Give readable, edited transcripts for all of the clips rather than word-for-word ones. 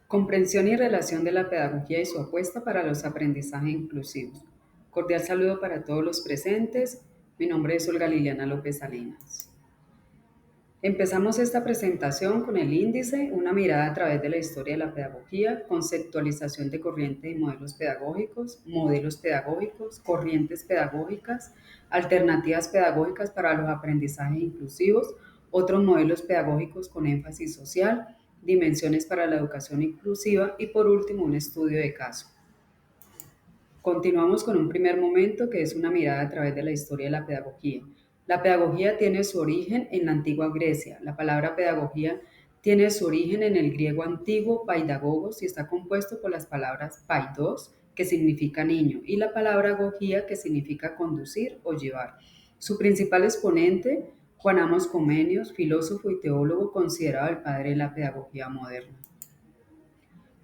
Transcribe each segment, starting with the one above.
Comprensión y relación de la pedagogía y su apuesta para los aprendizajes inclusivos. Cordial saludo para todos los presentes. Mi nombre es Olga Liliana López Salinas. Empezamos esta presentación con el índice, una mirada a través de la historia de la pedagogía, conceptualización de corrientes y modelos pedagógicos, corrientes pedagógicas, alternativas pedagógicas para los aprendizajes inclusivos, otros modelos pedagógicos con énfasis social, dimensiones para la educación inclusiva y por último un estudio de caso. Continuamos con un primer momento que es una mirada a través de la historia de la pedagogía. La pedagogía tiene su origen en la antigua Grecia. La palabra pedagogía tiene su origen en el griego antiguo paidagogos y está compuesto por las palabras paidos, que significa niño, y la palabra gogía, que significa conducir o llevar. Su principal exponente, Juan Amos Comenius, filósofo y teólogo considerado el padre de la pedagogía moderna.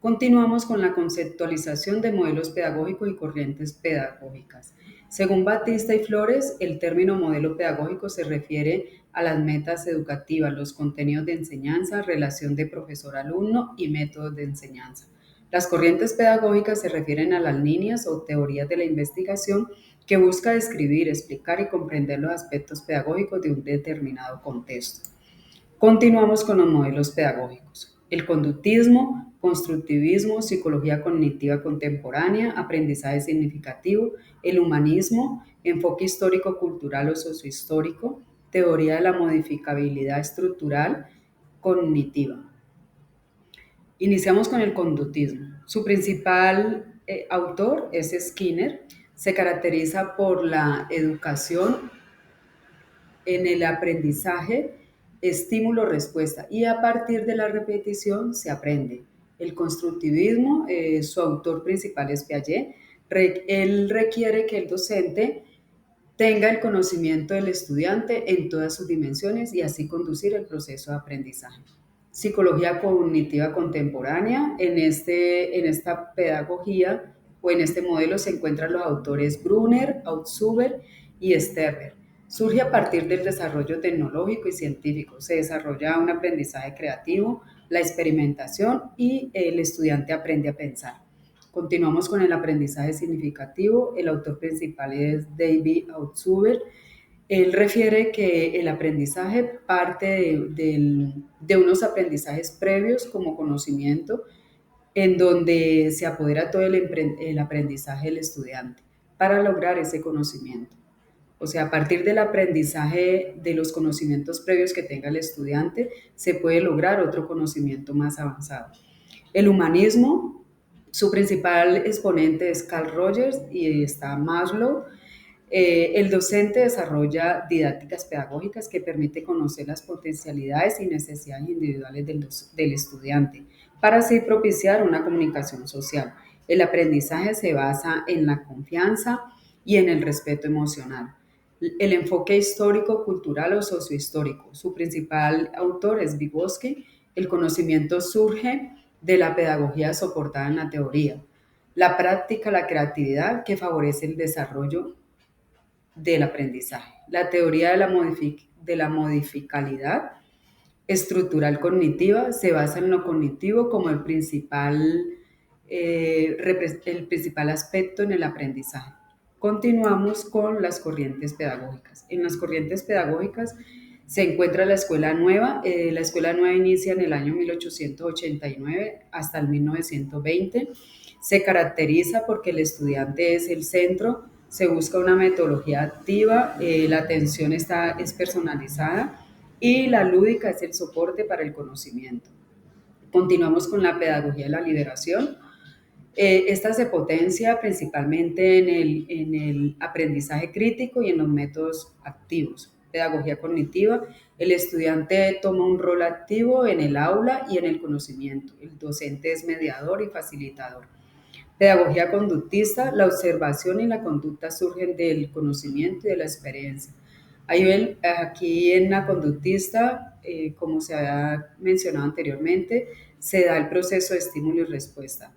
Continuamos con la conceptualización de modelos pedagógicos y corrientes pedagógicas. Según Batista y Flores, el término modelo pedagógico se refiere a las metas educativas, los contenidos de enseñanza, relación de profesor-alumno y métodos de enseñanza. Las corrientes pedagógicas se refieren a las líneas o teorías de la investigación que busca describir, explicar y comprender los aspectos pedagógicos de un determinado contexto. Continuamos con los modelos pedagógicos. El conductismo, constructivismo, psicología cognitiva contemporánea, aprendizaje significativo, el humanismo, enfoque histórico-cultural o sociohistórico, teoría de la modificabilidad estructural cognitiva. Iniciamos con el conductismo. Su principal autor es Skinner. Se caracteriza por la educación en el aprendizaje, estímulo-respuesta, y a partir de la repetición se aprende. El constructivismo, su autor principal es Piaget, él requiere que el docente tenga el conocimiento del estudiante en todas sus dimensiones y así conducir el proceso de aprendizaje. Psicología cognitiva contemporánea, en esta pedagogía o en este modelo se encuentran los autores Brunner, Althusser y Sternberg. Surge a partir del desarrollo tecnológico y científico. Se desarrolla un aprendizaje creativo, la experimentación y el estudiante aprende a pensar. Continuamos con el aprendizaje significativo. El autor principal es David Althusser. Él refiere que el aprendizaje parte de unos aprendizajes previos como conocimiento, en donde se apodera todo el aprendizaje del estudiante para lograr ese conocimiento. O sea, a partir del aprendizaje de los conocimientos previos que tenga el estudiante, se puede lograr otro conocimiento más avanzado. El humanismo, su principal exponente es Carl Rogers y está Maslow. El docente desarrolla didácticas pedagógicas que permiten conocer las potencialidades y necesidades individuales del estudiante para así propiciar una comunicación social. El aprendizaje se basa en la confianza y en el respeto emocional. El enfoque histórico, cultural o sociohistórico. Su principal autor es Vygotsky. El conocimiento surge de la pedagogía soportada en la teoría. La práctica, la creatividad que favorece el desarrollo del aprendizaje. La teoría de la modificalidad estructural cognitiva se basa en lo cognitivo como el principal aspecto en el aprendizaje. Continuamos con las corrientes pedagógicas. En las corrientes pedagógicas se encuentra la Escuela Nueva. La Escuela Nueva inicia en el año 1889 hasta el 1920. Se caracteriza porque el estudiante es el centro, se busca una metodología activa, la atención es personalizada y la lúdica es el soporte para el conocimiento. Continuamos con la pedagogía de la liberación. Esta se potencia principalmente en el aprendizaje crítico y en los métodos activos. Pedagogía cognitiva, el estudiante toma un rol activo en el aula y en el conocimiento. El docente es mediador y facilitador. Pedagogía conductista, la observación y la conducta surgen del conocimiento y de la experiencia. Aquí en la conductista, como se había mencionado anteriormente, se da el proceso de estímulo y respuesta.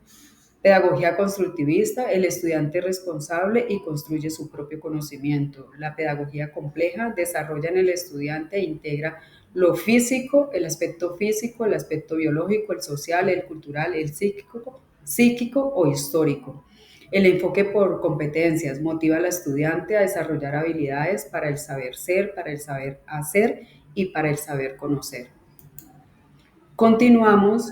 Pedagogía constructivista, el estudiante es responsable y construye su propio conocimiento. La pedagogía compleja desarrolla en el estudiante e integra lo físico, el aspecto biológico, el social, el cultural, el psíquico o histórico. El enfoque por competencias motiva al estudiante a desarrollar habilidades para el saber ser, para el saber hacer y para el saber conocer. Continuamos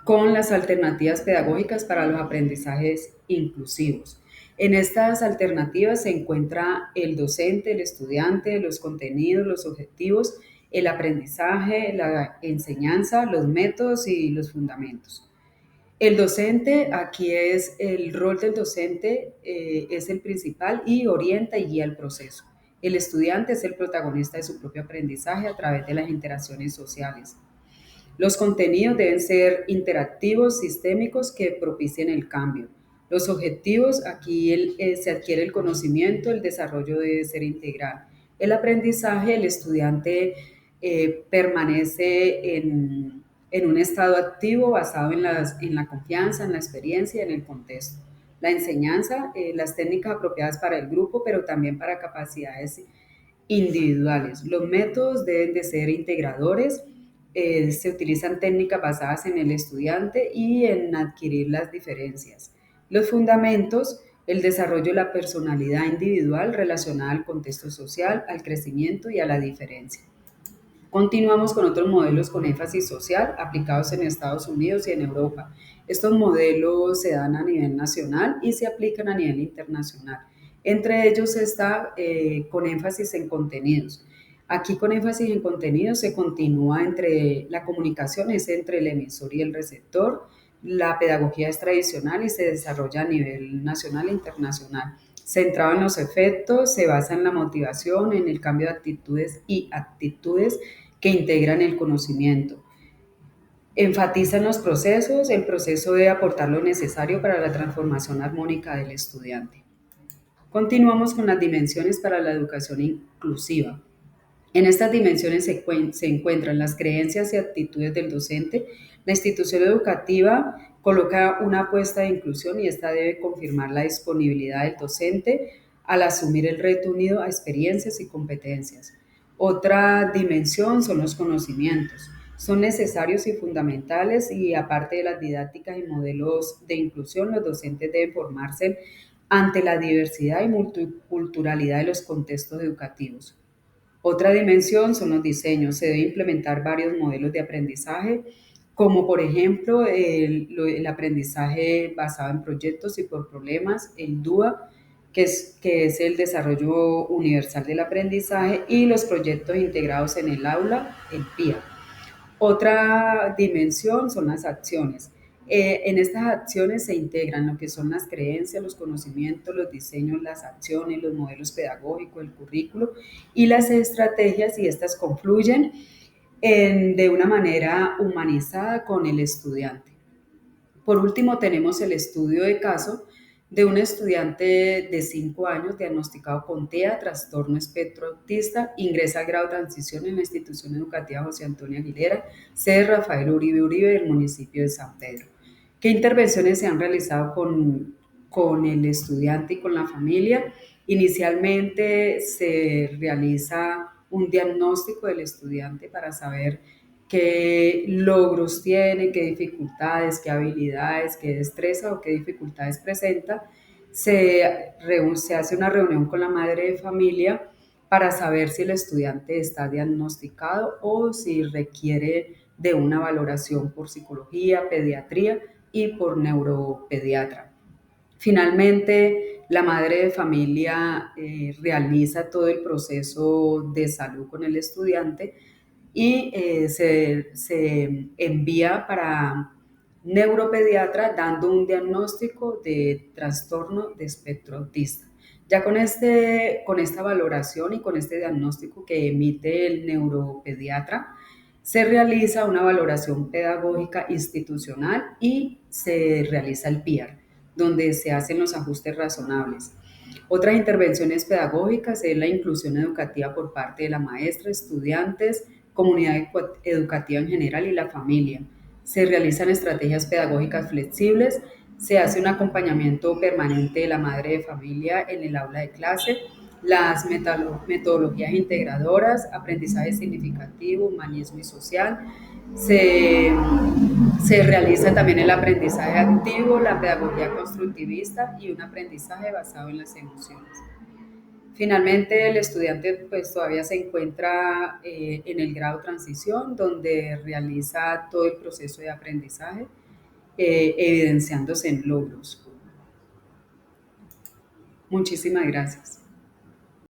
con las alternativas pedagógicas para los aprendizajes inclusivos. En estas alternativas se encuentra el docente, el estudiante, los contenidos, los objetivos, el aprendizaje, la enseñanza, los métodos y los fundamentos. El docente, aquí es el rol del docente, es el principal y orienta y guía el proceso. El estudiante es el protagonista de su propio aprendizaje a través de las interacciones sociales. Los contenidos deben ser interactivos, sistémicos, que propicien el cambio. Los objetivos, aquí se adquiere el conocimiento, el desarrollo debe ser integral. El aprendizaje, el estudiante permanece en un estado activo basado en la confianza, en la experiencia, en el contexto. La enseñanza, las técnicas apropiadas para el grupo, pero también para capacidades individuales. Los métodos deben de ser integradores, se utilizan técnicas basadas en el estudiante y en adquirir las diferencias. Los fundamentos, el desarrollo de la personalidad individual relacionada al contexto social, al crecimiento y a la diferencia. Continuamos con otros modelos con énfasis social aplicados en Estados Unidos y en Europa. Estos modelos se dan a nivel nacional y se aplican a nivel internacional. Entre ellos está con énfasis en contenidos. Aquí con énfasis en contenidos se continúa entre la comunicación, es entre el emisor y el receptor. La pedagogía es tradicional y se desarrolla a nivel nacional e internacional. Centrado en los efectos, se basa en la motivación, en el cambio de actitudes y actitudes que integran el conocimiento. Enfatiza en los procesos, el proceso debe aportar lo necesario para la transformación armónica del estudiante. Continuamos con las dimensiones para la educación inclusiva. En estas dimensiones se encuentran las creencias y actitudes del docente. La institución educativa coloca una apuesta de inclusión y esta debe confirmar la disponibilidad del docente al asumir el reto unido a experiencias y competencias. Otra dimensión son los conocimientos. Son necesarios y fundamentales y aparte de las didácticas y modelos de inclusión, los docentes deben formarse ante la diversidad y multiculturalidad de los contextos educativos. Otra dimensión son los diseños. Se debe implementar varios modelos de aprendizaje, como por ejemplo el aprendizaje basado en proyectos y por problemas, el DUA, que es el desarrollo universal del aprendizaje, y los proyectos integrados en el aula, el PIA. Otra dimensión son las acciones. En estas acciones se integran lo que son las creencias, los conocimientos, los diseños, las acciones, los modelos pedagógicos, el currículo y las estrategias, y estas confluyen de una manera humanizada con el estudiante. Por último, tenemos el estudio de caso de un estudiante de 5 años diagnosticado con TEA, trastorno espectro autista, ingresa al grado de transición en la institución educativa José Antonio Aguilera, sede Rafael Uribe Uribe del municipio de San Pedro. ¿Qué intervenciones se han realizado con el estudiante y con la familia? Inicialmente se realiza un diagnóstico del estudiante para saber qué logros tiene, qué dificultades, qué habilidades, qué destreza o qué dificultades presenta. Se hace una reunión con la madre de familia para saber si el estudiante está diagnosticado o si requiere de una valoración por psicología, pediatría y por neuropediatra. Finalmente, la madre de familia realiza todo el proceso de salud con el estudiante y se envía para neuropediatra dando un diagnóstico de trastorno de espectro autista. Ya con esta valoración y con este diagnóstico que emite el neuropediatra, se realiza una valoración pedagógica institucional y se realiza el PIAR, donde se hacen los ajustes razonables. Otras intervenciones pedagógicas es la inclusión educativa por parte de la maestra, estudiantes, comunidad educativa en general y la familia. Se realizan estrategias pedagógicas flexibles, Se hace un acompañamiento permanente de la madre de familia en el aula de clase, las metodologías integradoras, aprendizaje significativo, humanismo y social. Se, se realiza también el aprendizaje activo, la pedagogía constructivista y un aprendizaje basado en las emociones. Finalmente, el estudiante pues todavía se encuentra en el grado transición, donde realiza todo el proceso de aprendizaje, evidenciándose en logros. Muchísimas gracias.